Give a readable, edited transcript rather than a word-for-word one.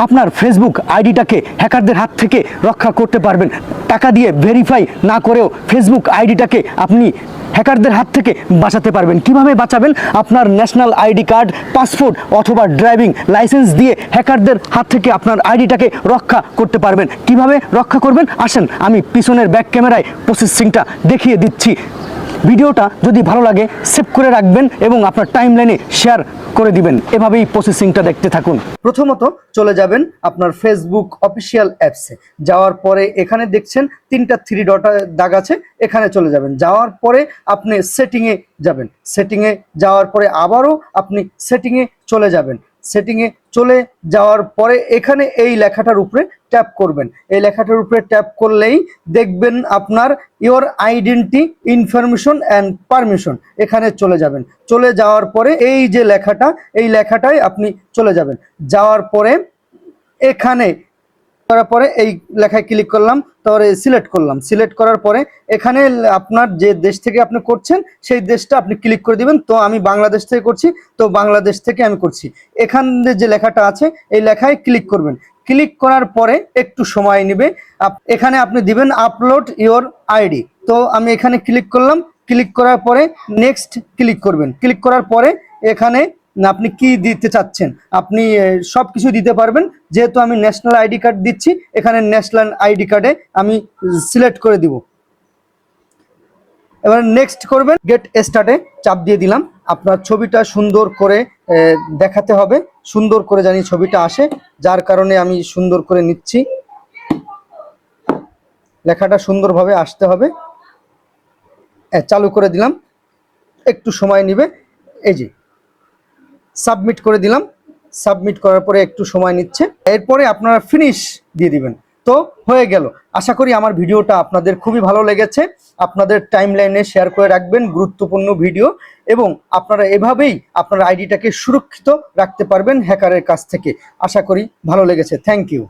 আপনার ফেসবুক আইডিটাকে হ্যাকারদের হাত থেকে রক্ষা করতে পারবেন। টাকা দিয়ে ভেরিফাই না করেও ফেসবুক আইডিটাকে আপনি হ্যাকারদের হাত থেকে বাঁচাতে পারবেন। কিভাবে বাঁচাবেন? আপনার ন্যাশনাল আইডি কার্ড, পাসপোর্ট অথবা ড্রাইভিং লাইসেন্স দিয়ে হ্যাকারদের হাত থেকে আপনার আইডিটাকে রক্ষা করতে পারবেন। কিভাবে রক্ষা করবেন? আসেন আমি পিছনের ব্যাক ক্যামেরায় প্রসেসিংটা দেখিয়ে দিচ্ছি। ভিডিওটা যদি ভালো লাগে সেভ করে রাখবেন এবং আপনার টাইমলাইনে শেয়ার করে দিবেন। এভাবেই প্রসেসিংটা দেখতে থাকুন। প্রথমত চলে যাবেন আপনার ফেসবুক অফিসিয়াল অ্যাপসে। যাওয়ার পরে এখানে দেখছেন 3টা 3 ডট দাগ আছে, এখানে চলে যাবেন। যাওয়ার পরে আপনি সেটিংয়ে যাবেন। সেটিংয়ে যাওয়ার পরে আবারও আপনি সেটিংয়ে চলে যাবেন। সেটিংয়ে চলে যাওয়ার পরে এখানে এই লেখাটার উপরে ট্যাপ করবেন। এই লেখাটার উপরে ট্যাপ করলেই দেখবেন আপনার your identity information and permission, এখানে চলে যাবেন। চলে যাওয়ার পরে এই যে লেখাটা, এই লেখাটায় আপনি চলে যাবেন। যাওয়ার পরে এখানে করার পরে এই লেখায় ক্লিক করলাম, তারপরে সিলেক্ট করলাম। সিলেক্ট করার পরে এখানে আপনার যে দেশ থেকে আপনি করছেন সেই দেশটা আপনি ক্লিক করে দিবেন। তো আমি বাংলাদেশ থেকে করছি, তো বাংলাদেশ থেকে আমি করছি। এখানে যে লেখাটা আছে এই লেখায় ক্লিক করবেন। ক্লিক করার পরে একটু সময় নেবে। এখানে আপনি দিবেন আপলোড ইওর আইডি। তো আমি এখানে ক্লিক করলাম। ক্লিক করার পরে নেক্সট ক্লিক করবেন। ক্লিক করার পরে এখানে আপনি কি দিতে চাচ্ছেন, আপনি সব কিছু দিতে পারবেন। যেহেতু আমি ন্যাশনাল আইডি কার্ড দিচ্ছি, এখানে ন্যাশনাল আইডি কার্ডে আমি সিলেক্ট করে দিব। এবার নেক্সট করবেন। গেট স্টার্টে চাপ দিয়ে দিলাম। আপনার ছবিটা সুন্দর করে দেখাতে হবে, সুন্দর করে জানি ছবিটা আসে, যার কারণে আমি সুন্দর করে নিচ্ছি। লেখাটা সুন্দরভাবে আসতে হবে। চালু করে দিলাম, একটু সময় নেবে। এই যে সাবমিট করে দিলাম। সাবমিট করার পরে একটু সময় নিচ্ছে, এরপরে আপনারা ফিনিশ দিয়ে দিবেন। তো হয়ে গেল। আশা করি আমার ভিডিওটা আপনাদের খুবই ভালো লেগেছে। আপনাদের টাইমলাইনে শেয়ার করে রাখবেন গুরুত্বপূর্ণ ভিডিও, এবং আপনারা এভাবেই আপনার আইডিটাকে সুরক্ষিত রাখতে পারবেন হ্যাকারের কাছ থেকে। আশা করি ভালো লেগেছে। Thank you.